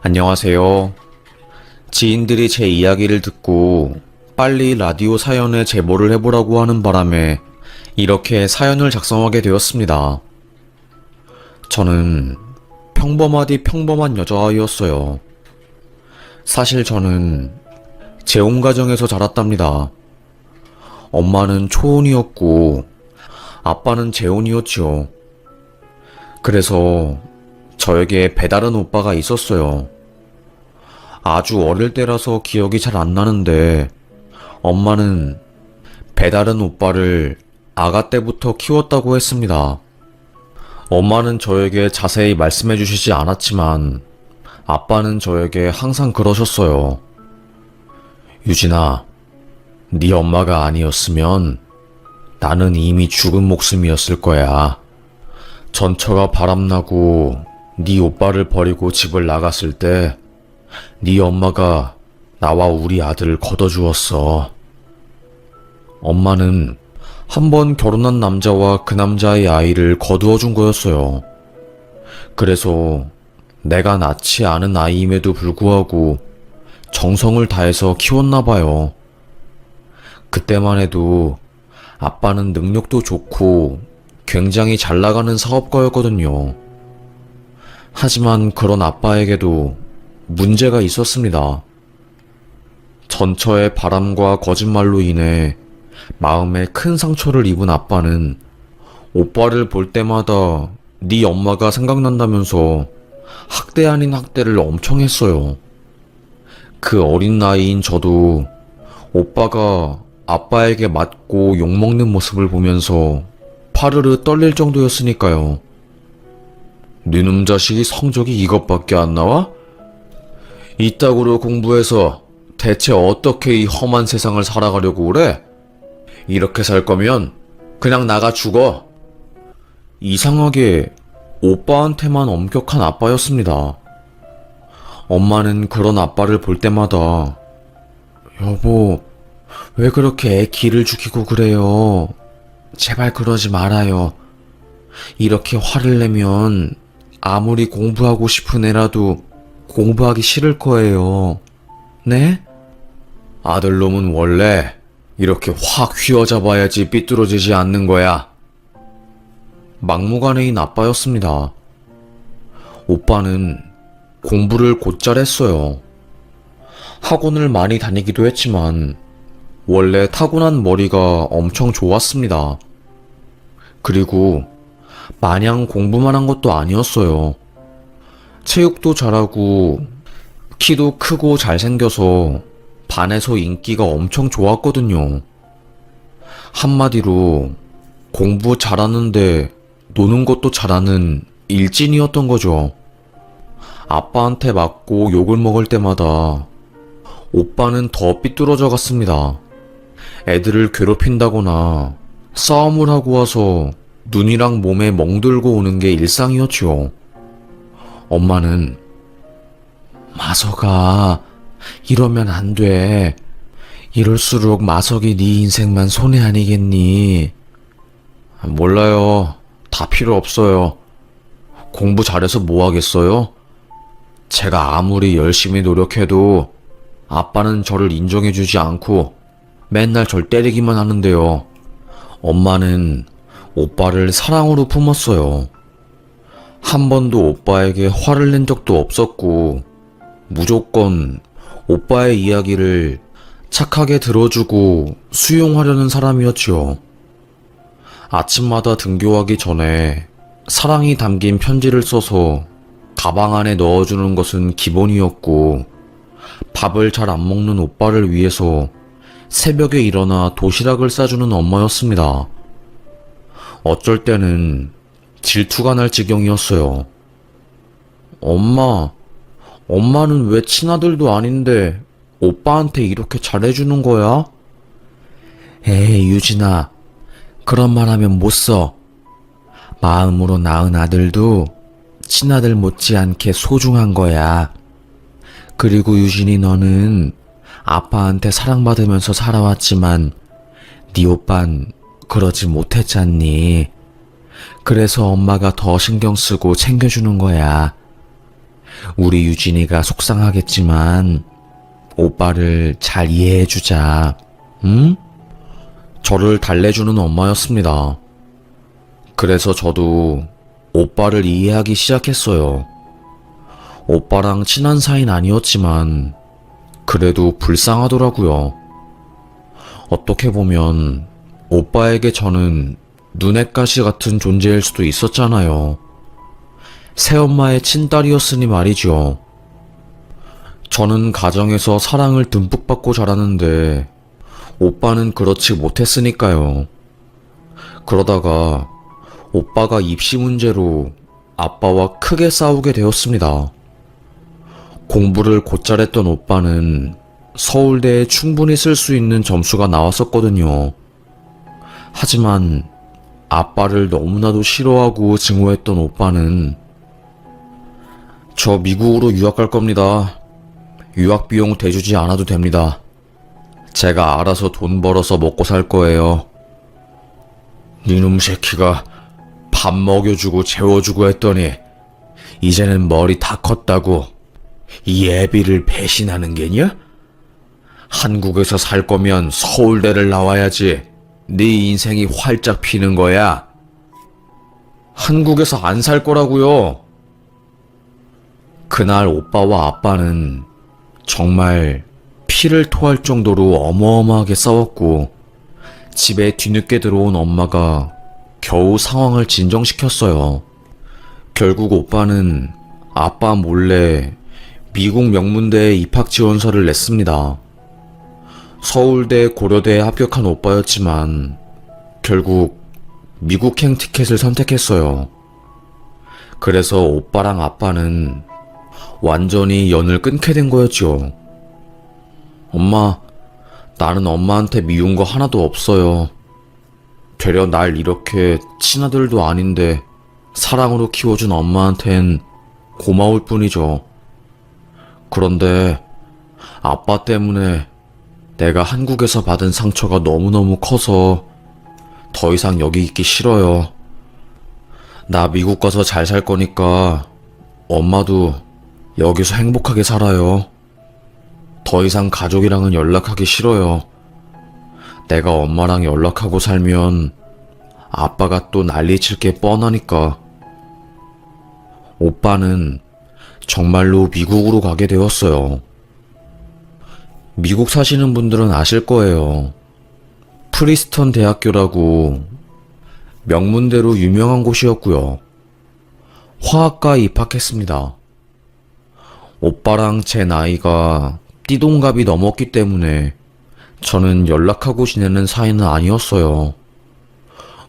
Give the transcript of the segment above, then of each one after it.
안녕하세요. 지인들이 제 이야기를 듣고 빨리 라디오 사연에 제보를 해보라고 하는 바람에 이렇게 사연을 작성하게 되었습니다. 저는 평범하디 평범한 여자아이였어요. 사실 저는 재혼 가정에서 자랐답니다. 엄마는 초혼이었고 아빠는 재혼이었죠. 그래서 저에게 배다른 오빠가 있었어요. 아주 어릴 때라서 기억이 잘 안 나는데 엄마는 배다른 오빠를 아가 때부터 키웠다고 했습니다. 엄마는 저에게 자세히 말씀해 주시지 않았지만 아빠는 저에게 항상 그러셨어요. 유진아, 네 엄마가 아니었으면 나는 이미 죽은 목숨이었을 거야. 전처가 바람나고 네 오빠를 버리고 집을 나갔을 때 네 엄마가 나와 우리 아들을 걷어주었어. 엄마는 한 번 결혼한 남자와 그 남자의 아이를 거두어 준 거였어요. 그래서 내가 낳지 않은 아이임에도 불구하고 정성을 다해서 키웠나 봐요. 그때만 해도 아빠는 능력도 좋고 굉장히 잘 나가는 사업가였거든요. 하지만 그런 아빠에게도 문제가 있었습니다. 전처의 바람과 거짓말로 인해 마음에 큰 상처를 입은 아빠는 오빠를 볼 때마다 네 엄마가 생각난다면서 학대 아닌 학대를 엄청 했어요. 그 어린 나이인 저도 오빠가 아빠에게 맞고 욕먹는 모습을 보면서 파르르 떨릴 정도였으니까요. 네놈 자식이 성적이 이것밖에 안 나와? 이따구로 공부해서 대체 어떻게 이 험한 세상을 살아가려고 그래? 이렇게 살 거면 그냥 나가 죽어. 이상하게 오빠한테만 엄격한 아빠였습니다. 엄마는 그런 아빠를 볼 때마다 여보, 왜 그렇게 애 기를 죽이고 그래요? 제발 그러지 말아요. 이렇게 화를 내면 아무리 공부하고 싶은 애라도 공부하기 싫을 거예요. 네? 아들놈은 원래 이렇게 확 휘어잡아야지 삐뚤어지지 않는 거야. 막무가내인 아빠였습니다. 오빠는 공부를 곧잘 했어요. 학원을 많이 다니기도 했지만 원래 타고난 머리가 엄청 좋았습니다. 그리고 마냥 공부만 한 것도 아니었어요. 체육도 잘하고 키도 크고 잘생겨서 반에서 인기가 엄청 좋았거든요. 한마디로 공부 잘하는데 노는 것도 잘하는 일진이었던 거죠. 아빠한테 맞고 욕을 먹을 때마다 오빠는 더 삐뚤어져 갔습니다. 애들을 괴롭힌다거나 싸움을 하고 와서 눈이랑 몸에 멍들고 오는 게 일상이었죠. 엄마는 마석아, 이러면 안 돼. 이럴수록 마석이 네 인생만 손해 아니겠니? 몰라요. 다 필요 없어요. 공부 잘해서 뭐 하겠어요? 제가 아무리 열심히 노력해도 아빠는 저를 인정해주지 않고 맨날 절 때리기만 하는데요. 엄마는 오빠를 사랑으로 품었어요. 한 번도 오빠에게 화를 낸 적도 없었고 무조건 오빠의 이야기를 착하게 들어주고 수용하려는 사람이었지요. 아침마다 등교하기 전에 사랑이 담긴 편지를 써서 가방 안에 넣어주는 것은 기본이었고 밥을 잘 안 먹는 오빠를 위해서 새벽에 일어나 도시락을 싸주는 엄마였습니다. 어쩔 때는 질투가 날 지경이었어요. 엄마는 왜 친아들도 아닌데 오빠한테 이렇게 잘해주는 거야? 에이, 유진아, 그런 말 하면 못 써. 마음으로 낳은 아들도 친아들 못지않게 소중한 거야. 그리고 유진이 너는 아빠한테 사랑받으면서 살아왔지만 네 오빤 그러지 못했잖니. 그래서 엄마가 더 신경 쓰고 챙겨주는 거야. 우리 유진이가 속상하겠지만 오빠를 잘 이해해주자. 응? 저를 달래주는 엄마였습니다. 그래서 저도 오빠를 이해하기 시작했어요. 오빠랑 친한 사이는 아니었지만 그래도 불쌍하더라고요. 어떻게 보면 오빠에게 저는 눈엣 가시 같은 존재일 수도 있었잖아요. 새엄마의 친딸이었으니 말이죠. 저는 가정에서 사랑을 듬뿍 받고 자라는데 오빠는 그렇지 못했으니까요. 그러다가 오빠가 입시 문제로 아빠와 크게 싸우게 되었습니다. 공부를 곧잘 했던 오빠는 서울대에 충분히 쓸 수 있는 점수가 나왔었거든요. 하지만 아빠를 너무나도 싫어하고 증오했던 오빠는 저 미국으로 유학 갈 겁니다. 유학 비용 대주지 않아도 됩니다. 제가 알아서 돈 벌어서 먹고 살 거예요. 니놈 새끼가 밥 먹여주고 재워주고 했더니 이제는 머리 다 컸다고 이 애비를 배신하는 게냐? 한국에서 살 거면 서울대를 나와야지. 네 인생이 활짝 피는 거야. 한국에서 안 살 거라고요. 그날 오빠와 아빠는 정말 피를 토할 정도로 어마어마하게 싸웠고 집에 뒤늦게 들어온 엄마가 겨우 상황을 진정시켰어요. 결국 오빠는 아빠 몰래 미국 명문대에 입학 지원서를 냈습니다. 서울대, 고려대에 합격한 오빠였지만 결국 미국행 티켓을 선택했어요. 그래서 오빠랑 아빠는 완전히 연을 끊게 된 거였죠. 엄마, 나는 엄마한테 미운 거 하나도 없어요. 되려 날 이렇게 친아들도 아닌데 사랑으로 키워준 엄마한텐 고마울 뿐이죠. 그런데 아빠 때문에 내가 한국에서 받은 상처가 너무너무 커서 더 이상 여기 있기 싫어요. 나 미국 가서 잘 살 거니까 엄마도 여기서 행복하게 살아요. 더 이상 가족이랑은 연락하기 싫어요. 내가 엄마랑 연락하고 살면 아빠가 또 난리칠 게 뻔하니까. 오빠는 정말로 미국으로 가게 되었어요. 미국 사시는 분들은 아실 거예요. 프리스턴 대학교라고 명문대로 유명한 곳이었고요. 화학과에 입학했습니다. 오빠랑 제 나이가 띠동갑이 넘었기 때문에 저는 연락하고 지내는 사이는 아니었어요.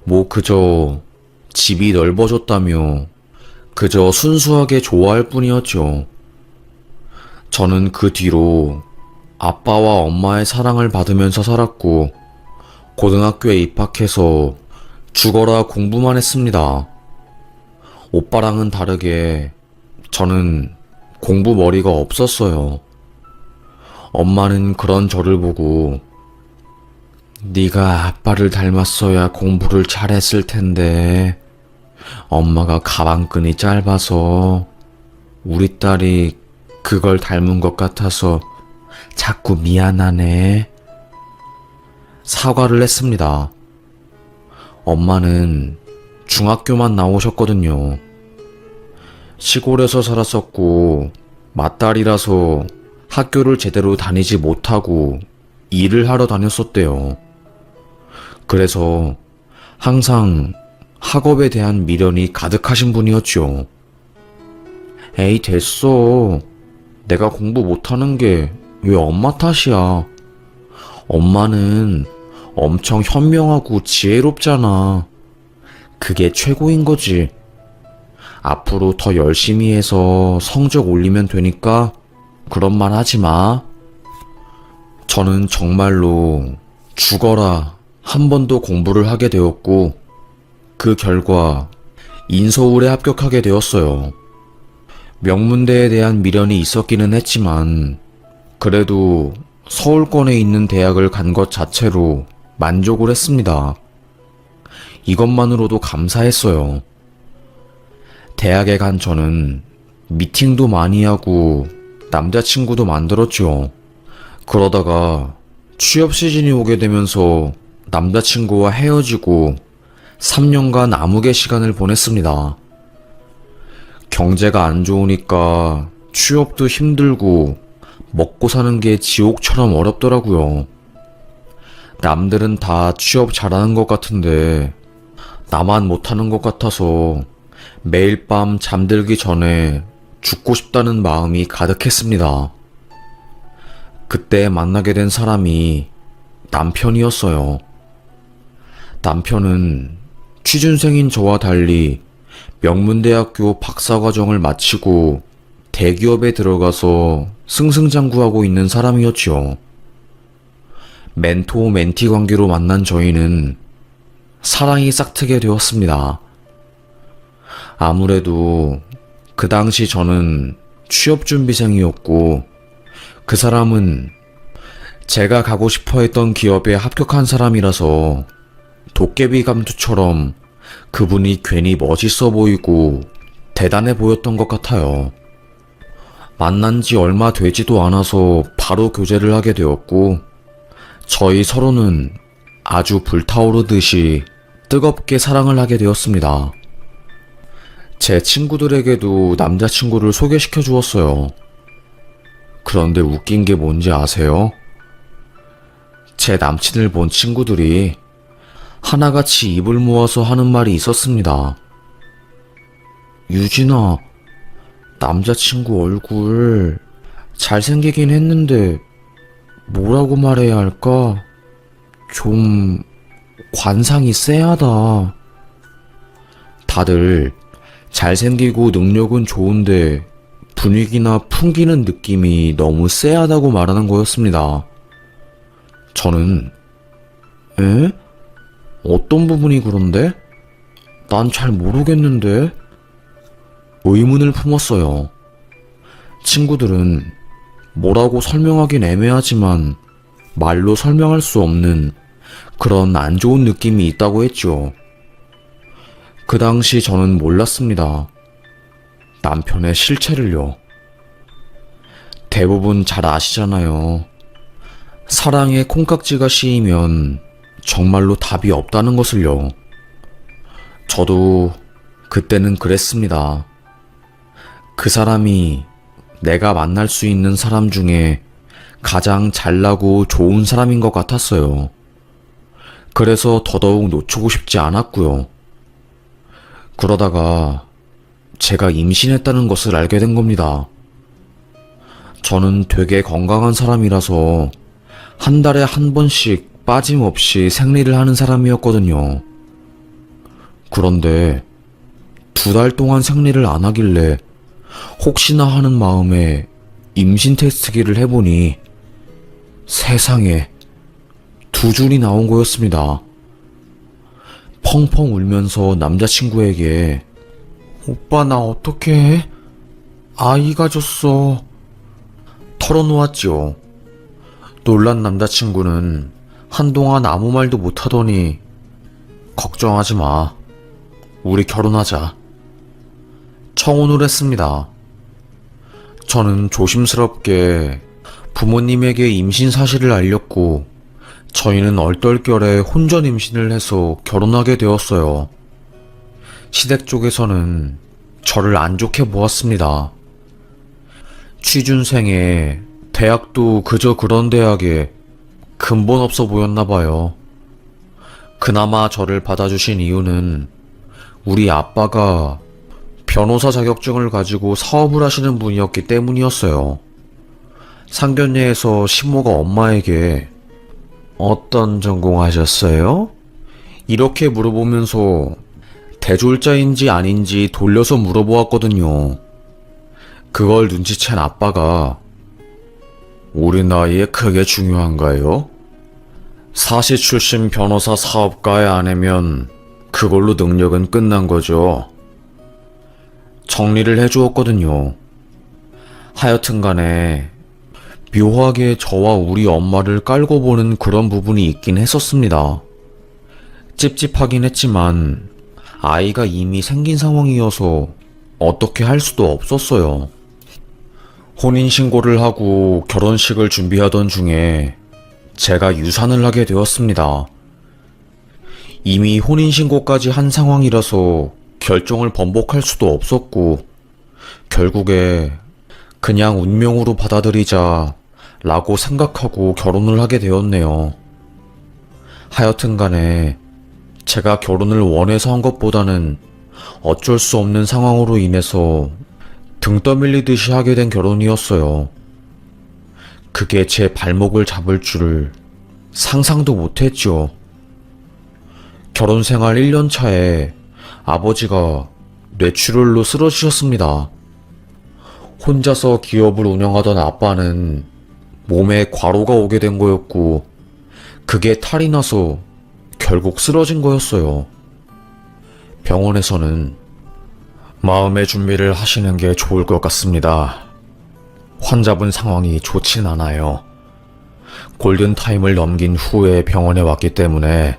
뭐 그저 집이 넓어졌다며 그저 순수하게 좋아할 뿐이었죠. 저는 그 뒤로 아빠와 엄마의 사랑을 받으면서 살았고 고등학교에 입학해서 죽어라 공부만 했습니다. 오빠랑은 다르게 저는 공부 머리가 없었어요. 엄마는 그런 저를 보고 네가 아빠를 닮았어야 공부를 잘했을 텐데 엄마가 가방끈이 짧아서 우리 딸이 그걸 닮은 것 같아서 자꾸 미안하네. 사과를 했습니다. 엄마는 중학교만 나오셨거든요. 시골에서 살았었고 맏딸이라서 학교를 제대로 다니지 못하고 일을 하러 다녔었대요. 그래서 항상 학업에 대한 미련이 가득하신 분이었죠. 에이 됐어. 내가 공부 못하는 게 왜 엄마 탓이야. 엄마는 엄청 현명하고 지혜롭잖아. 그게 최고인 거지. 앞으로 더 열심히 해서 성적 올리면 되니까 그런 말 하지 마. 저는 정말로 죽어라 한 번 더 공부를 하게 되었고 그 결과 인서울에 합격하게 되었어요. 명문대에 대한 미련이 있었기는 했지만 그래도 서울권에 있는 대학을 간 것 자체로 만족을 했습니다. 이것만으로도 감사했어요. 대학에 간 저는 미팅도 많이 하고 남자친구도 만들었죠. 그러다가 취업 시즌이 오게 되면서 남자친구와 헤어지고 3년간 암흑의 시간을 보냈습니다. 경제가 안 좋으니까 취업도 힘들고 먹고 사는 게 지옥처럼 어렵더라고요. 남들은 다 취업 잘하는 것 같은데 나만 못하는 것 같아서 매일 밤 잠들기 전에 죽고 싶다는 마음이 가득했습니다. 그때 만나게 된 사람이 남편이었어요. 남편은 취준생인 저와 달리 명문대학교 박사과정을 마치고 대기업에 들어가서 승승장구하고 있는 사람이었죠. 멘토 멘티 관계로 만난 저희는 사랑이 싹트게 되었습니다. 아무래도 그 당시 저는 취업준비생이었고 그 사람은 제가 가고 싶어 했던 기업에 합격한 사람이라서 도깨비 감투처럼 그분이 괜히 멋있어 보이고 대단해 보였던 것 같아요. 만난 지 얼마 되지도 않아서 바로 교제를 하게 되었고 저희 서로는 아주 불타오르듯이 뜨겁게 사랑을 하게 되었습니다. 제 친구들에게도 남자친구를 소개시켜 주었어요. 그런데 웃긴 게 뭔지 아세요? 제 남친을 본 친구들이 하나같이 입을 모아서 하는 말이 있었습니다. 유진아, 남자친구 얼굴 잘생기긴 했는데 뭐라고 말해야 할까? 좀 관상이 쎄하다. 다들 잘생기고 능력은 좋은데 분위기나 풍기는 느낌이 너무 쎄하다고 말하는 거였습니다. 저는 에? 어떤 부분이 그런데? 난 잘 모르겠는데? 의문을 품었어요. 친구들은 뭐라고 설명하긴 애매하지만 말로 설명할 수 없는 그런 안 좋은 느낌이 있다고 했죠. 그 당시 저는 몰랐습니다. 남편의 실체를요. 대부분 잘 아시잖아요. 사랑에 콩깍지가 씌이면 정말로 답이 없다는 것을요. 저도 그때는 그랬습니다. 그 사람이 내가 만날 수 있는 사람 중에 가장 잘나고 좋은 사람인 것 같았어요. 그래서 더더욱 놓치고 싶지 않았고요. 그러다가 제가 임신했다는 것을 알게 된 겁니다. 저는 되게 건강한 사람이라서 한 달에 한 번씩 빠짐없이 생리를 하는 사람이었거든요. 그런데 2달 동안 생리를 안 하길래 혹시나 하는 마음에 임신 테스트기를 해보니 세상에 2줄이 나온 거였습니다. 펑펑 울면서 남자친구에게 오빠 나 어떡해? 아이 가졌어. 털어놓았지요. 놀란 남자친구는 한동안 아무 말도 못하더니 걱정하지 마. 우리 결혼하자. 청혼을 했습니다. 저는 조심스럽게 부모님에게 임신 사실을 알렸고 저희는 얼떨결에 혼전 임신을 해서 결혼하게 되었어요. 시댁 쪽에서는 저를 안 좋게 보았습니다. 취준생에 대학도 그저 그런 대학에 근본 없어 보였나 봐요. 그나마 저를 받아주신 이유는 우리 아빠가 변호사 자격증을 가지고 사업을 하시는 분이었기 때문이었어요. 상견례에서 시모가 엄마에게 어떤 전공하셨어요? 이렇게 물어보면서 대졸자인지 아닌지 돌려서 물어보았거든요. 그걸 눈치챈 아빠가 우리 나이에 그게 중요한가요? 사시 출신 변호사 사업가의 아내면 그걸로 능력은 끝난 거죠. 정리를 해주었거든요. 하여튼 간에 묘하게 저와 우리 엄마를 깔고 보는 그런 부분이 있긴 했었습니다. 찝찝하긴 했지만 아이가 이미 생긴 상황이어서 어떻게 할 수도 없었어요. 혼인신고를 하고 결혼식을 준비하던 중에 제가 유산을 하게 되었습니다. 이미 혼인신고까지 한 상황이라서 결정을 번복할 수도 없었고, 결국에 그냥 운명으로 받아들이자 라고 생각하고 결혼을 하게 되었네요. 하여튼 간에 제가 결혼을 원해서 한 것보다는 어쩔 수 없는 상황으로 인해서 등 떠밀리듯이 하게 된 결혼이었어요. 그게 제 발목을 잡을 줄을 상상도 못했죠. 결혼 생활 1년 차에 아버지가 뇌출혈로 쓰러지셨습니다. 혼자서 기업을 운영하던 아빠는 몸에 과로가 오게 된 거였고, 그게 탈이 나서 결국 쓰러진 거였어요. 병원에서는 마음의 준비를 하시는 게 좋을 것 같습니다. 환자분 상황이 좋진 않아요. 골든타임을 넘긴 후에 병원에 왔기 때문에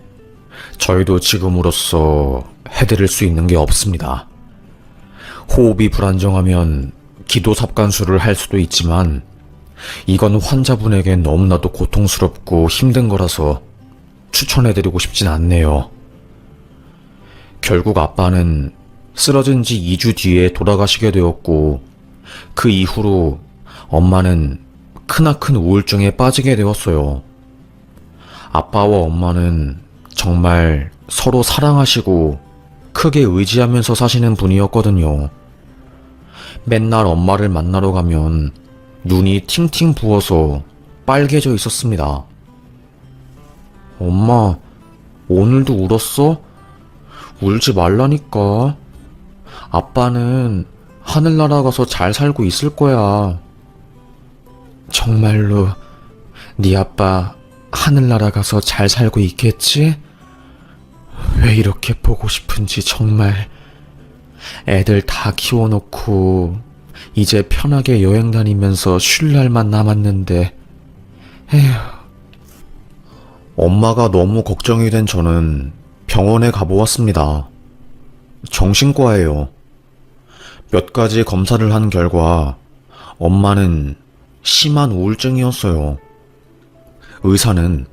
저희도 지금으로서 해드릴 수 있는 게 없습니다. 호흡이 불안정하면 기도삽관술을 할 수도 있지만 이건 환자분에겐 너무나도 고통스럽고 힘든 거라서 추천해드리고 싶진 않네요. 결국 아빠는 쓰러진 지 2주 뒤에 돌아가시게 되었고, 그 이후로 엄마는 크나큰 우울증에 빠지게 되었어요. 아빠와 엄마는 정말 서로 사랑하시고 크게 의지하면서 사시는 분이었거든요. 맨날 엄마를 만나러 가면 눈이 팅팅 부어서 빨개져 있었습니다. 엄마, 오늘도 울었어? 울지 말라니까. 아빠는 하늘나라 가서 잘 살고 있을 거야. 정말로 네 아빠 하늘나라 가서 잘 살고 있겠지? 왜 이렇게 보고 싶은지 정말. 애들 다 키워놓고 이제 편하게 여행 다니면서 쉴 날만 남았는데. 에휴. 엄마가 너무 걱정이 된 저는 병원에 가보았습니다. 정신과예요. 몇 가지 검사를 한 결과 엄마는 심한 우울증이었어요. 의사는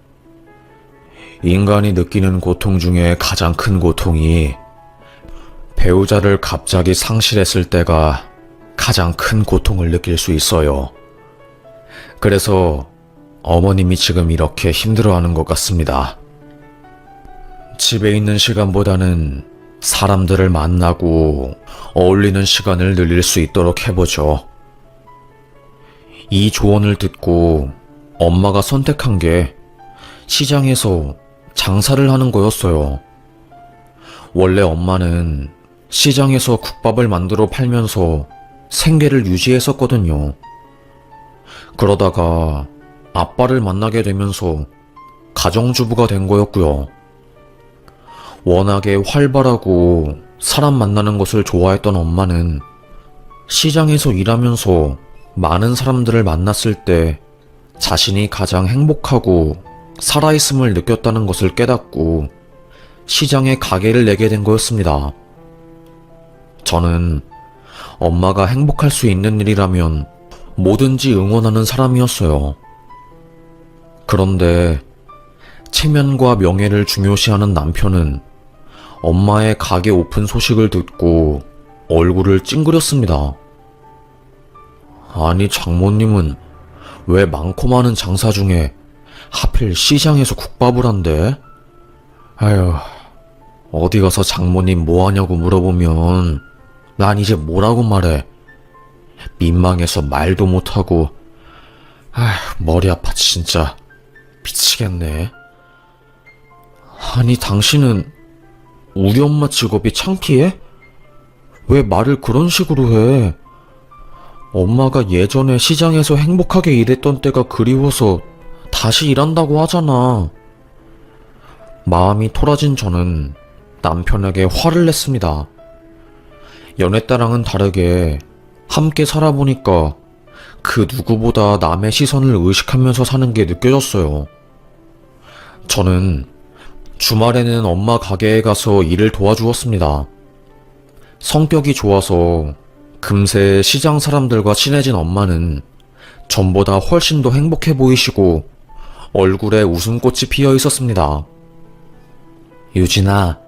인간이 느끼는 고통 중에 가장 큰 고통이 배우자를 갑자기 상실했을 때가 가장 큰 고통을 느낄 수 있어요. 그래서 어머님이 지금 이렇게 힘들어하는 것 같습니다. 집에 있는 시간보다는 사람들을 만나고 어울리는 시간을 늘릴 수 있도록 해보죠. 이 조언을 듣고 엄마가 선택한 게 시장에서 장사를 하는 거였어요. 원래 엄마는 시장에서 국밥을 만들어 팔면서 생계를 유지했었거든요. 그러다가 아빠를 만나게 되면서 가정주부가 된 거였고요. 워낙에 활발하고 사람 만나는 것을 좋아했던 엄마는 시장에서 일하면서 많은 사람들을 만났을 때 자신이 가장 행복하고 살아있음을 느꼈다는 것을 깨닫고 시장에 가게를 내게 된 거였습니다. 저는 엄마가 행복할 수 있는 일이라면 뭐든지 응원하는 사람이었어요. 그런데 체면과 명예를 중요시하는 남편은 엄마의 가게 오픈 소식을 듣고 얼굴을 찡그렸습니다. 아니, 장모님은 왜 많고 많은 장사 중에 하필 시장에서 국밥을 한대? 아휴, 어디 가서 장모님 뭐 하냐고 물어보면 난 이제 뭐라고 말해. 민망해서 말도 못하고. 아휴, 머리 아파 진짜. 미치겠네. 아니, 당신은 우리 엄마 직업이 창피해? 왜 말을 그런 식으로 해? 엄마가 예전에 시장에서 행복하게 일했던 때가 그리워서 다시 일한다고 하잖아. 마음이 토라진 저는 남편에게 화를 냈습니다. 연애 때랑은 다르게 함께 살아보니까 그 누구보다 남의 시선을 의식하면서 사는 게 느껴졌어요. 저는 주말에는 엄마 가게에 가서 일을 도와주었습니다. 성격이 좋아서 금세 시장 사람들과 친해진 엄마는 전보다 훨씬 더 행복해 보이시고 얼굴에 웃음꽃이 피어 있었습니다. 유진아,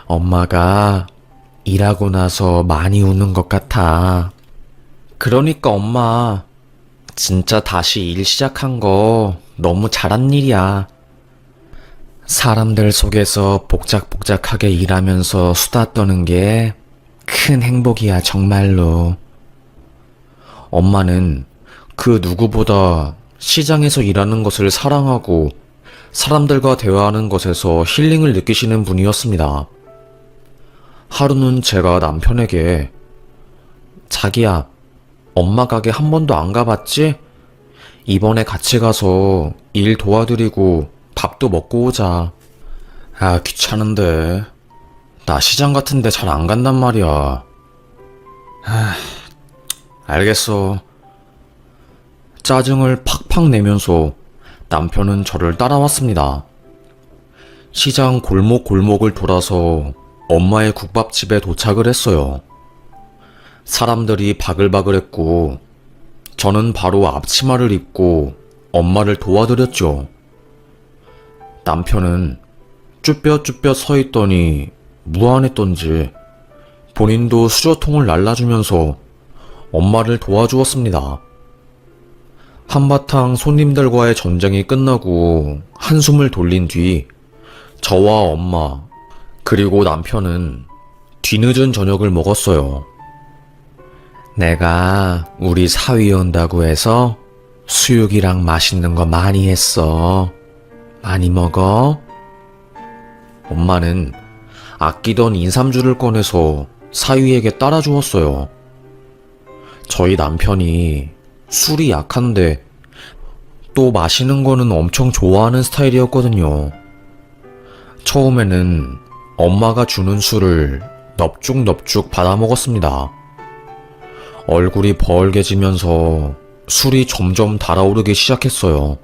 엄마가 일하고 나서 많이 웃는 것 같아. 그러니까 엄마, 진짜 다시 일 시작한 거 너무 잘한 일이야. 사람들 속에서 복작복작하게 일하면서 수다 떠는 게 큰 행복이야, 정말로. 엄마는 그 누구보다 시장에서 일하는 것을 사랑하고 사람들과 대화하는 것에서 힐링을 느끼시는 분이었습니다. 하루는 제가 남편에게 자기야, 엄마 가게 한 번도 안 가봤지? 이번에 같이 가서 일 도와드리고 밥도 먹고 오자. 아, 귀찮은데. 나 시장 같은데 잘 안 간단 말이야. 알겠어. 짜증을 팍팍 내면서 남편은 저를 따라왔습니다. 시장 골목골목을 돌아서 엄마의 국밥집에 도착을 했어요. 사람들이 바글바글했고 저는 바로 앞치마를 입고 엄마를 도와드렸죠. 남편은 쭈뼛쭈뼛 서 있더니 무안했던지 본인도 수저통을 날라주면서 엄마를 도와주었습니다. 한바탕 손님들과의 전쟁이 끝나고 한숨을 돌린 뒤 저와 엄마 그리고 남편은 뒤늦은 저녁을 먹었어요. 내가 우리 사위 온다고 해서 수육이랑 맛있는 거 많이 했어. 많이 먹어. 엄마는 아끼던 인삼주를 꺼내서 사위에게 따라 주었어요. 저희 남편이 술이 약한데 또 마시는 거는 엄청 좋아하는 스타일이었거든요. 처음에는 엄마가 주는 술을 넙죽넙죽 받아 먹었습니다. 얼굴이 벌게지면서 술이 점점 달아오르기 시작했어요.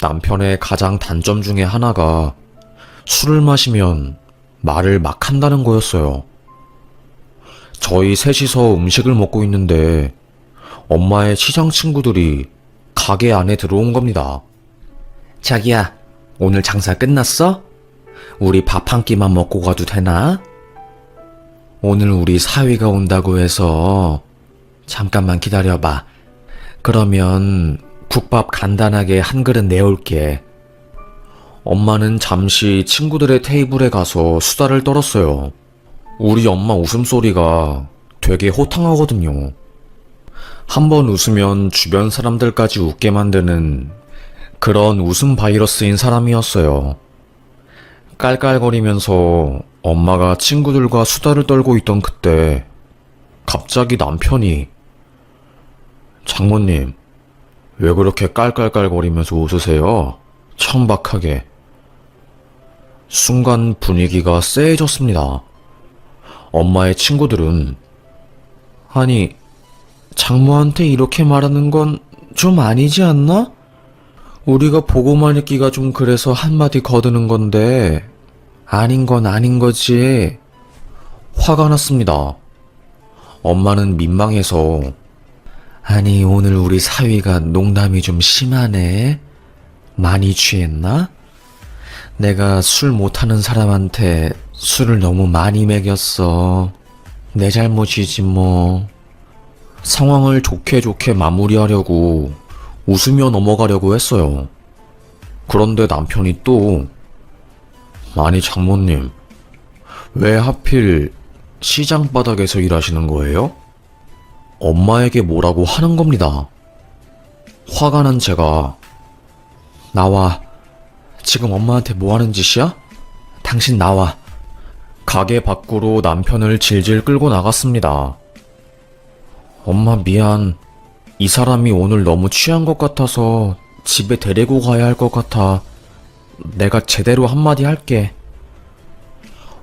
남편의 가장 단점 중에 하나가 술을 마시면 말을 막 한다는 거였어요. 저희 셋이서 음식을 먹고 있는데 엄마의 시장 친구들이 가게 안에 들어온 겁니다. 자기야, 오늘 장사 끝났어? 우리 밥 한 끼만 먹고 가도 되나? 오늘 우리 사위가 온다고 해서 잠깐만 기다려봐. 그러면 국밥 간단하게 한 그릇 내올게. 엄마는 잠시 친구들의 테이블에 가서 수다를 떨었어요. 우리 엄마 웃음소리가 되게 호탕하거든요. 한번 웃으면 주변 사람들까지 웃게 만드는 그런 웃음 바이러스인 사람이었어요. 깔깔거리면서 엄마가 친구들과 수다를 떨고 있던 그때 갑자기 남편이 장모님, 왜 그렇게 깔깔깔거리면서 웃으세요? 천박하게. 순간 분위기가 쎄해졌습니다. 엄마의 친구들은 아니, 장모한테 이렇게 말하는 건 좀 아니지 않나? 우리가 보고만 있기가 좀 그래서 한마디 거드는 건데 아닌 건 아닌 거지. 화가 났습니다. 엄마는 민망해서 아니, 오늘 우리 사위가 농담이 좀 심하네. 많이 취했나? 내가 술 못하는 사람한테 술을 너무 많이 먹였어. 내 잘못이지 뭐. 상황을 좋게 좋게 마무리하려고 웃으며 넘어가려고 했어요. 그런데 남편이 또 아니 장모님, 왜 하필 시장 바닥에서 일하시는 거예요? 엄마에게 뭐라고 하는 겁니다. 화가 난 제가 나와. 지금 엄마한테 뭐 하는 짓이야? 당신 나와. 가게 밖으로 남편을 질질 끌고 나갔습니다. 엄마 미안. 이 사람이 오늘 너무 취한 것 같아서 집에 데리고 가야 할 것 같아. 내가 제대로 한마디 할게.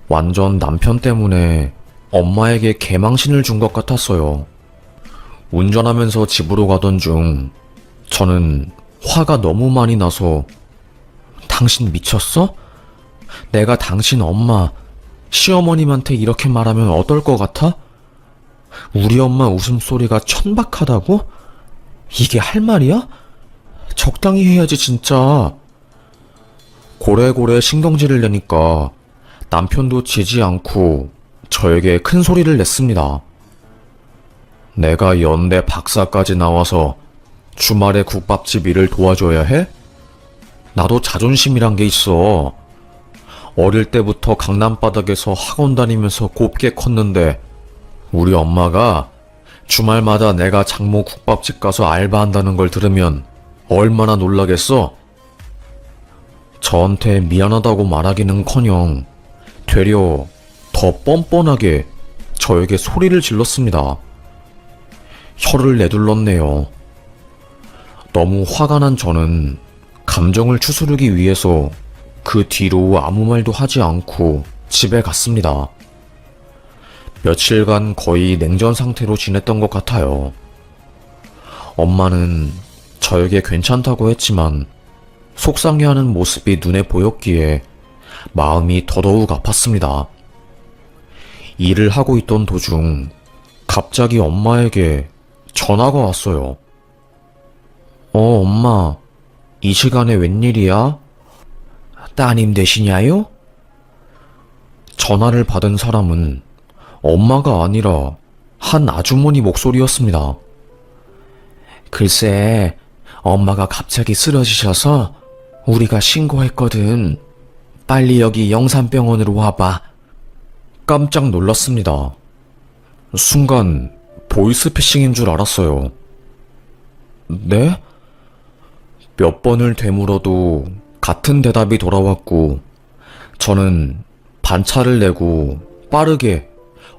완전 남편 때문에 엄마에게 개망신을 준 것 같았어요. 운전하면서 집으로 가던 중 저는 화가 너무 많이 나서 당신 미쳤어? 내가 당신 엄마, 시어머님한테 이렇게 말하면 어떨 것 같아? 우리 엄마 웃음소리가 천박하다고? 이게 할 말이야? 적당히 해야지 진짜. 고래고래 신경질을 내니까 남편도 지지 않고 저에게 큰 소리를 냈습니다. 내가 연대 박사까지 나와서 주말에 국밥집 일을 도와줘야 해? 나도 자존심이란 게 있어. 어릴 때부터 강남바닥에서 학원 다니면서 곱게 컸는데 우리 엄마가 주말마다 내가 장모 국밥집 가서 알바한다는 걸 들으면 얼마나 놀라겠어? 저한테 미안하다고 말하기는커녕 되려 더 뻔뻔하게 저에게 소리를 질렀습니다. 혀를 내둘렀네요. 너무 화가 난 저는 감정을 추스르기 위해서 그 뒤로 아무 말도 하지 않고 집에 갔습니다. 며칠간 거의 냉전 상태로 지냈던 것 같아요. 엄마는 저에게 괜찮다고 했지만 속상해하는 모습이 눈에 보였기에 마음이 더더욱 아팠습니다. 일을 하고 있던 도중 갑자기 엄마에게 전화가 왔어요. 엄마, 이 시간에 웬일이야? 따님 되시냐요? 전화를 받은 사람은 엄마가 아니라 한 아주머니 목소리였습니다. 글쎄, 엄마가 갑자기 쓰러지셔서 우리가 신고했거든. 빨리 여기 영산병원으로 와봐. 깜짝 놀랐습니다. 순간 보이스피싱인 줄 알았어요. 네? 몇 번을 되물어도 같은 대답이 돌아왔고 저는 반차를 내고 빠르게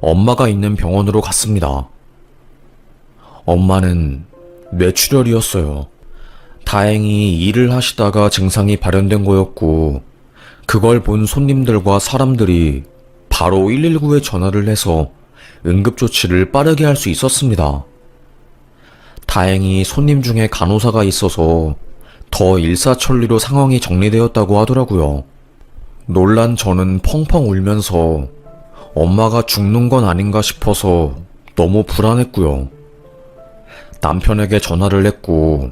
엄마가 있는 병원으로 갔습니다. 엄마는 뇌출혈이었어요. 다행히 일을 하시다가 증상이 발현된 거였고 그걸 본 손님들과 사람들이 바로 119에 전화를 해서 응급조치를 빠르게 할 수 있었습니다. 다행히 손님 중에 간호사가 있어서 더 일사천리로 상황이 정리되었다고 하더라고요. 놀란 저는 펑펑 울면서 엄마가 죽는 건 아닌가 싶어서 너무 불안했고요. 남편에게 전화를 했고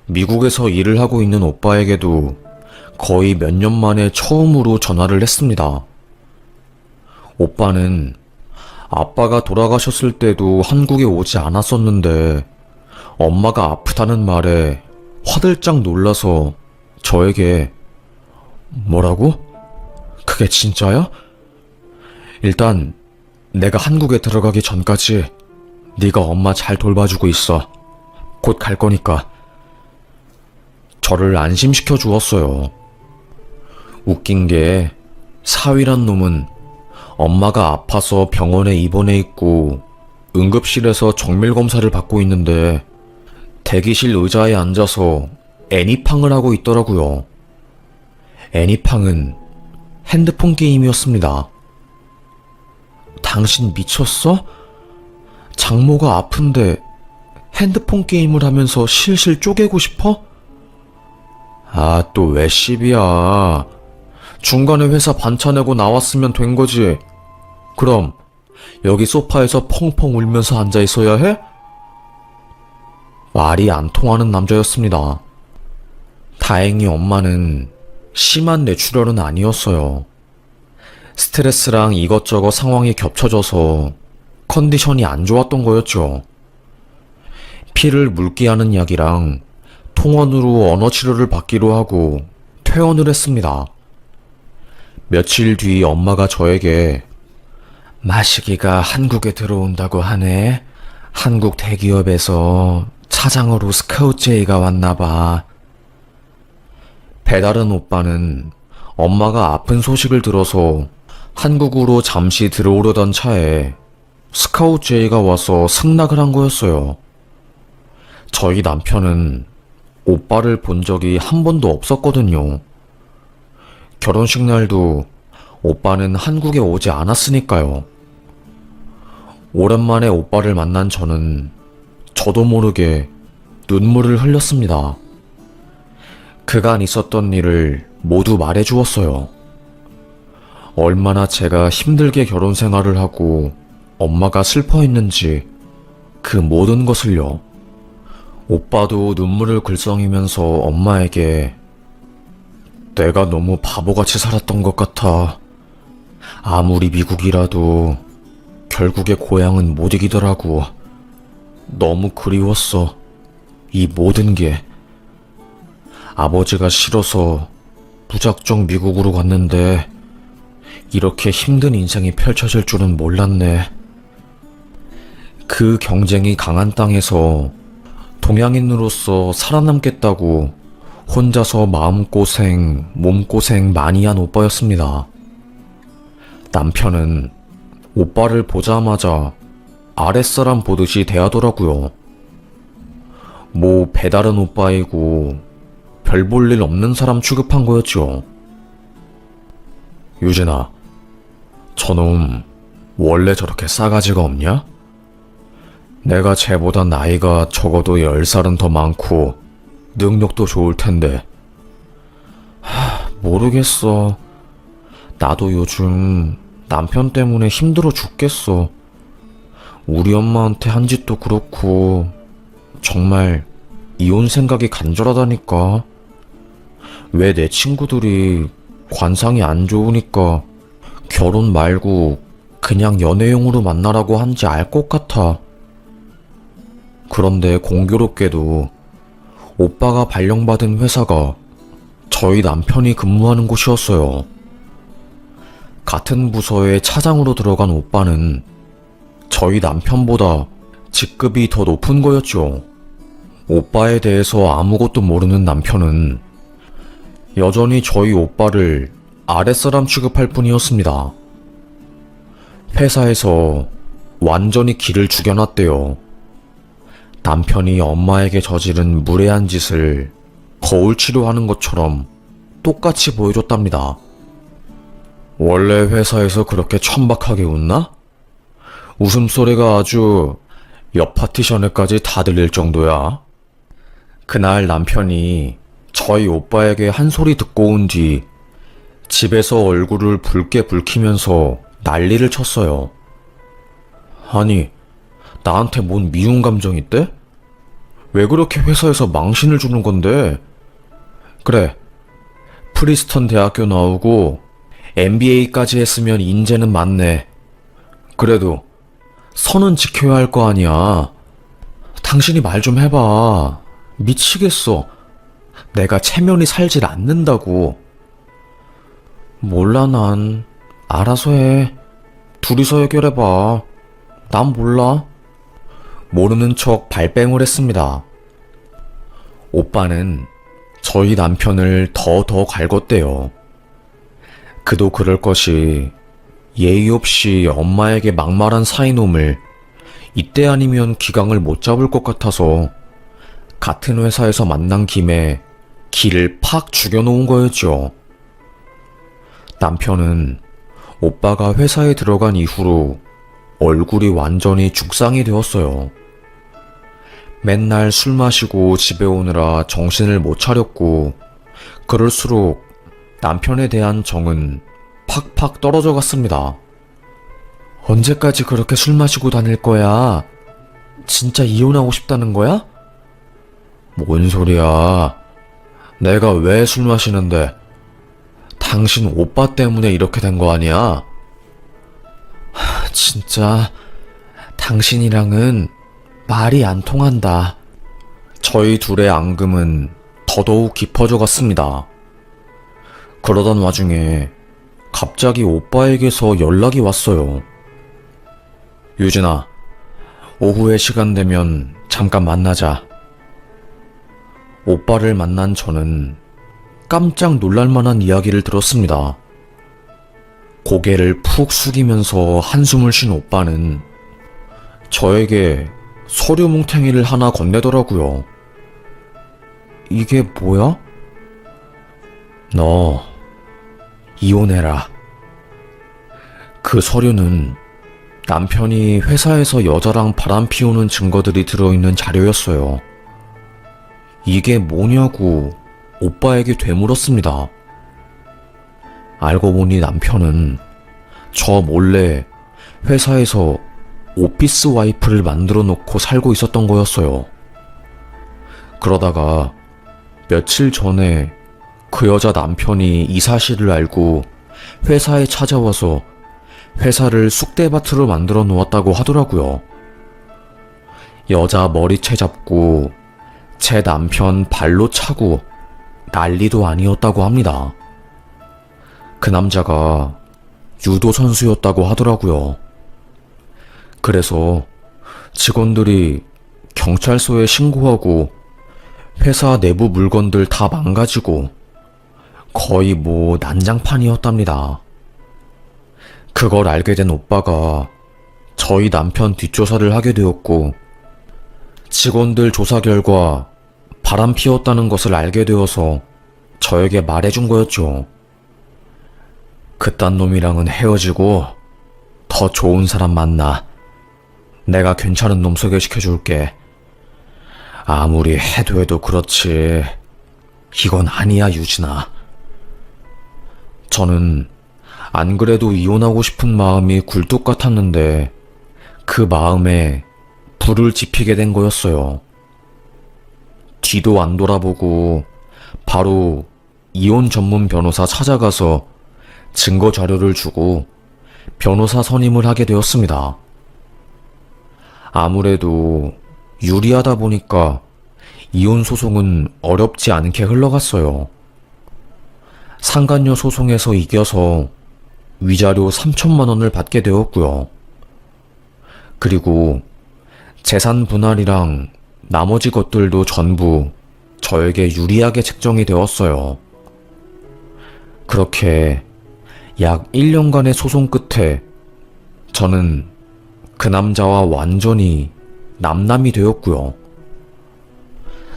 미국에서 일을 하고 있는 오빠에게도 거의 몇 년 만에 처음으로 전화를 했습니다. 오빠는 아빠가 돌아가셨을 때도 한국에 오지 않았었는데 엄마가 아프다는 말에 화들짝 놀라서 저에게 뭐라고? 그게 진짜야? 일단 내가 한국에 들어가기 전까지 네가 엄마 잘 돌봐주고 있어. 곧 갈 거니까. 저를 안심시켜 주었어요. 웃긴 게 사위란 놈은 엄마가 아파서 병원에 입원해 있고 응급실에서 정밀검사를 받고 있는데 대기실 의자에 앉아서 애니팡을 하고 있더라고요. 애니팡은 핸드폰 게임이었습니다. 당신 미쳤어? 장모가 아픈데 핸드폰 게임을 하면서 실실 쪼개고 싶어? 아, 또 왜 시비야. 중간에 회사 반차 내고 나왔으면 된 거지. 그럼 여기 소파에서 펑펑 울면서 앉아 있어야 해? 말이 안 통하는 남자였습니다. 다행히 엄마는 심한 뇌출혈은 아니었어요. 스트레스랑 이것저것 상황이 겹쳐져서 컨디션이 안 좋았던 거였죠. 피를 묽게 하는 약이랑 통원으로 언어 치료를 받기로 하고 퇴원을 했습니다. 며칠 뒤 엄마가 저에게 마식이가 한국에 들어온다고 하네. 한국 대기업에서 차장으로 스카우트제이가 왔나봐. 배다른 오빠는 엄마가 아픈 소식을 들어서 한국으로 잠시 들어오려던 차에 스카우트제이가 와서 승낙을 한 거였어요. 저희 남편은 오빠를 본 적이 한 번도 없었거든요. 결혼식 날도 오빠는 한국에 오지 않았으니까요. 오랜만에 오빠를 만난 저는 저도 모르게 눈물을 흘렸습니다. 그간 있었던 일을 모두 말해주었어요. 얼마나 제가 힘들게 결혼 생활을 하고 엄마가 슬퍼했는지 그 모든 것을요. 오빠도 눈물을 글썽이면서 엄마에게 내가 너무 바보같이 살았던 것 같아. 아무리 미국이라도 결국에 고향은 못 이기더라고. 너무 그리웠어. 이 모든 게. 아버지가 싫어서 무작정 미국으로 갔는데 이렇게 힘든 인생이 펼쳐질 줄은 몰랐네. 그 경쟁이 강한 땅에서 동양인으로서 살아남겠다고 혼자서 마음고생, 몸고생 많이 한 오빠였습니다. 남편은 오빠를 보자마자 아랫사람 보듯이 대하더라고요. 뭐 배다른 오빠이고 별 볼 일 없는 사람 취급한 거였죠. 유진아, 저놈 원래 저렇게 싸가지가 없냐? 내가 쟤보다 나이가 적어도 10살은 더 많고 능력도 좋을 텐데. 모르겠어. 나도 요즘 남편 때문에 힘들어 죽겠어. 우리 엄마한테 한 짓도 그렇고 정말 이혼 생각이 간절하다니까. 왜 내 친구들이 관상이 안 좋으니까 결혼 말고 그냥 연애용으로 만나라고 한지 알 것 같아. 그런데 공교롭게도 오빠가 발령받은 회사가 저희 남편이 근무하는 곳이었어요. 같은 부서에 차장으로 들어간 오빠는 저희 남편보다 직급이 더 높은 거였죠. 오빠에 대해서 아무것도 모르는 남편은 여전히 저희 오빠를 아랫사람 취급할 뿐이었습니다. 회사에서 완전히 기를 죽여놨대요. 남편이 엄마에게 저지른 무례한 짓을 거울 치료하는 것처럼 똑같이 보여줬답니다. 원래 회사에서 그렇게 천박하게 웃나? 웃음소리가 아주 옆 파티션에까지 다 들릴 정도야. 그날 남편이 저희 오빠에게 한 소리 듣고 온 뒤 집에서 얼굴을 붉게 붉히면서 난리를 쳤어요. 아니, 나한테 뭔 미운 감정 있대? 왜 그렇게 회사에서 망신을 주는 건데? 그래, 프리스턴 대학교 나오고 MBA까지 했으면 인재는 많네. 그래도 선은 지켜야 할 거 아니야. 당신이 말 좀 해봐. 미치겠어. 내가 체면이 살질 않는다고. 몰라, 난. 알아서 해. 둘이서 해결해봐. 난 몰라. 모르는 척 발뺌을 했습니다. 오빠는 저희 남편을 더 갈궜대요. 그도 그럴 것이 예의 없이 엄마에게 막말한 사이놈을 이때 아니면 기강을 못 잡을 것 같아서 같은 회사에서 만난 김에 기를 팍 죽여놓은 거였죠. 남편은 오빠가 회사에 들어간 이후로 얼굴이 완전히 죽상이 되었어요. 맨날 술 마시고 집에 오느라 정신을 못 차렸고, 그럴수록 남편에 대한 정은 팍팍 떨어져 갔습니다. 언제까지 그렇게 술 마시고 다닐 거야? 진짜 이혼하고 싶다는 거야? 뭔 소리야. 내가 왜 술 마시는데? 당신 오빠 때문에 이렇게 된 거 아니야? 진짜 당신이랑은 말이 안 통한다. 저희 둘의 앙금은 더더욱 깊어져 갔습니다. 그러던 와중에 갑자기 오빠에게서 연락이 왔어요. 유진아, 오후에 시간 되면 잠깐 만나자. 오빠를 만난 저는 깜짝 놀랄만한 이야기를 들었습니다. 고개를 푹 숙이면서 한숨을 쉰 오빠는 저에게 서류 뭉탱이를 하나 건네더라고요. 이게 뭐야? 너 이혼해라. 그 서류는 남편이 회사에서 여자랑 바람 피우는 증거들이 들어있는 자료였어요. 이게 뭐냐고 오빠에게 되물었습니다. 알고 보니 남편은 저 몰래 회사에서 오피스 와이프를 만들어 놓고 살고 있었던 거였어요. 그러다가 며칠 전에 그 여자 남편이 이 사실을 알고 회사에 찾아와서 회사를 쑥대밭으로 만들어 놓았다고 하더라고요. 여자 머리채 잡고 제 남편 발로 차고 난리도 아니었다고 합니다. 그 남자가 유도 선수였다고 하더라고요. 그래서 직원들이 경찰서에 신고하고 회사 내부 물건들 다 망가지고 거의 난장판이었답니다. 그걸 알게 된 오빠가 저희 남편 뒷조사를 하게 되었고, 직원들 조사 결과 바람 피웠다는 것을 알게 되어서 저에게 말해준 거였죠. 그딴 놈이랑은 헤어지고 더 좋은 사람 만나. 내가 괜찮은 놈 소개시켜줄게. 아무리 해도 그렇지. 이건 아니야, 유진아. 저는 안 그래도 이혼하고 싶은 마음이 굴뚝 같았는데 그 마음에 불을 지피게 된 거였어요. 뒤도 안 돌아보고 바로 이혼 전문 변호사 찾아가서 증거 자료를 주고 변호사 선임을 하게 되었습니다. 아무래도 유리하다 보니까 이혼 소송은 어렵지 않게 흘러갔어요. 상간녀 소송에서 이겨서 위자료 3천만 원을 받게 되었고요. 그리고 재산 분할이랑 나머지 것들도 전부 저에게 유리하게 책정이 되었어요. 그렇게 약 1년간의 소송 끝에 저는 그 남자와 완전히 남남이 되었고요.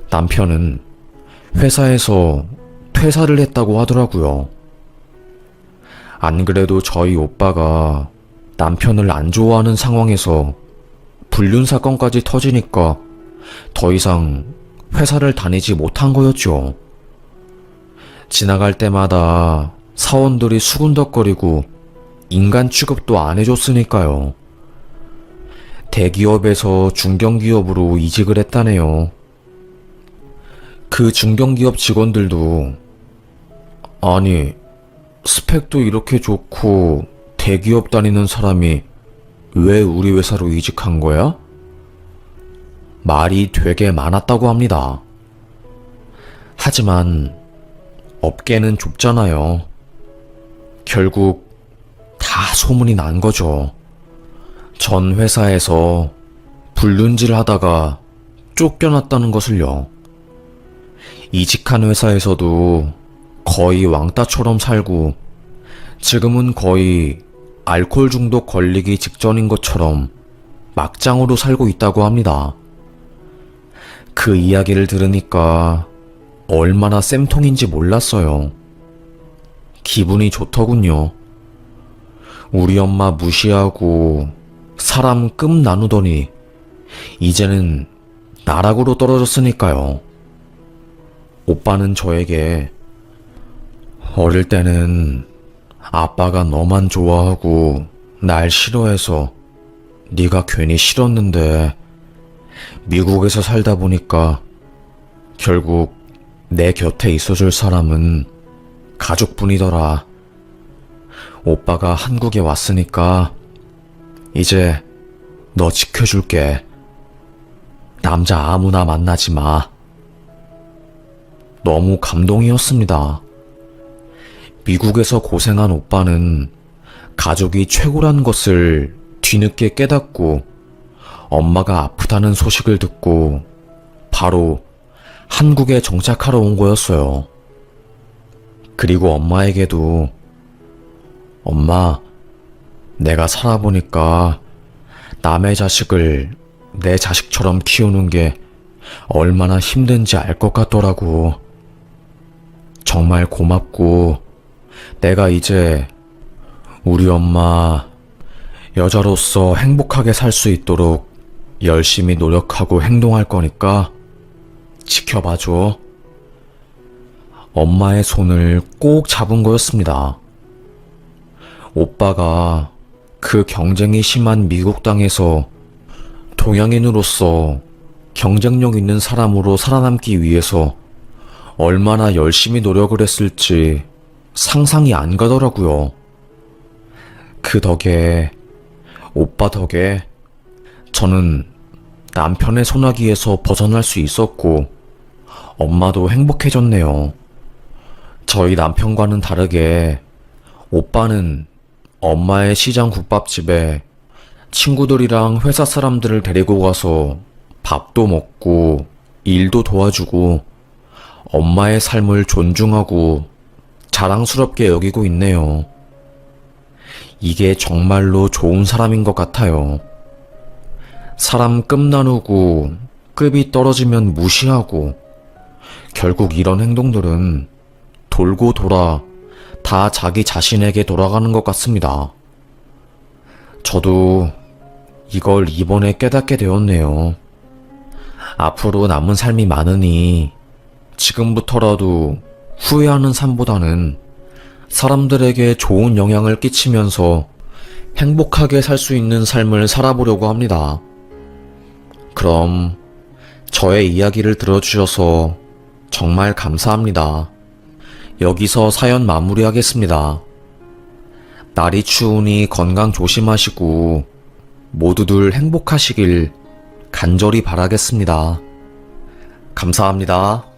남편은 회사에서 퇴사를 했다고 하더라고요. 안 그래도 저희 오빠가 남편을 안 좋아하는 상황에서 불륜 사건까지 터지니까 더 이상 회사를 다니지 못한 거였죠. 지나갈 때마다 사원들이 수군덕거리고 인간 취급도 안 해줬으니까요. 대기업에서 중견기업으로 이직을 했다네요. 그 중견기업 직원들도 아니, 스펙도 이렇게 좋고 대기업 다니는 사람이 왜 우리 회사로 이직한 거야? 말이 되게 많았다고 합니다. 하지만 업계는 좁잖아요. 결국 다 소문이 난 거죠. 전 회사에서 불륜질 하다가 쫓겨났다는 것을요. 이직한 회사에서도 거의 왕따처럼 살고 지금은 거의 알코올 중독 걸리기 직전인 것처럼 막장으로 살고 있다고 합니다. 그 이야기를 들으니까 얼마나 쌤통인지 몰랐어요. 기분이 좋더군요. 우리 엄마 무시하고 사람 끔 나누더니 이제는 나락으로 떨어졌으니까요. 오빠는 저에게 어릴 때는 아빠가 너만 좋아하고 날 싫어해서 네가 괜히 싫었는데 미국에서 살다 보니까 결국 내 곁에 있어줄 사람은 가족뿐이더라. 오빠가 한국에 왔으니까 이제 너 지켜줄게. 남자 아무나 만나지 마. 너무 감동이었습니다. 미국에서 고생한 오빠는 가족이 최고란 것을 뒤늦게 깨닫고 엄마가 아프다는 소식을 듣고 바로 한국에 정착하러 온 거였어요. 그리고 엄마에게도 엄마, 내가 살아보니까 남의 자식을 내 자식처럼 키우는 게 얼마나 힘든지 알 것 같더라고. 정말 고맙고 내가 이제 우리 엄마 여자로서 행복하게 살 수 있도록 열심히 노력하고 행동할 거니까 지켜봐줘. 엄마의 손을 꼭 잡은 거였습니다. 오빠가 그 경쟁이 심한 미국 땅에서 동양인으로서 경쟁력 있는 사람으로 살아남기 위해서 얼마나 열심히 노력을 했을지 상상이 안 가더라고요. 그 덕에, 오빠 덕에 저는 남편의 소나기에서 벗어날 수 있었고 엄마도 행복해졌네요. 저희 남편과는 다르게 오빠는 엄마의 시장 국밥집에 친구들이랑 회사 사람들을 데리고 가서 밥도 먹고 일도 도와주고 엄마의 삶을 존중하고 자랑스럽게 여기고 있네요. 이게 정말로 좋은 사람인 것 같아요. 사람 급 나누고 급이 떨어지면 무시하고 결국 이런 행동들은 돌고 돌아 다 자기 자신에게 돌아가는 것 같습니다. 저도 이걸 이번에 깨닫게 되었네요. 앞으로 남은 삶이 많으니 지금부터라도 후회하는 삶보다는 사람들에게 좋은 영향을 끼치면서 행복하게 살 수 있는 삶을 살아보려고 합니다. 그럼 저의 이야기를 들어주셔서 정말 감사합니다. 여기서 사연 마무리하겠습니다. 날이 추우니 건강 조심하시고 모두들 행복하시길 간절히 바라겠습니다. 감사합니다.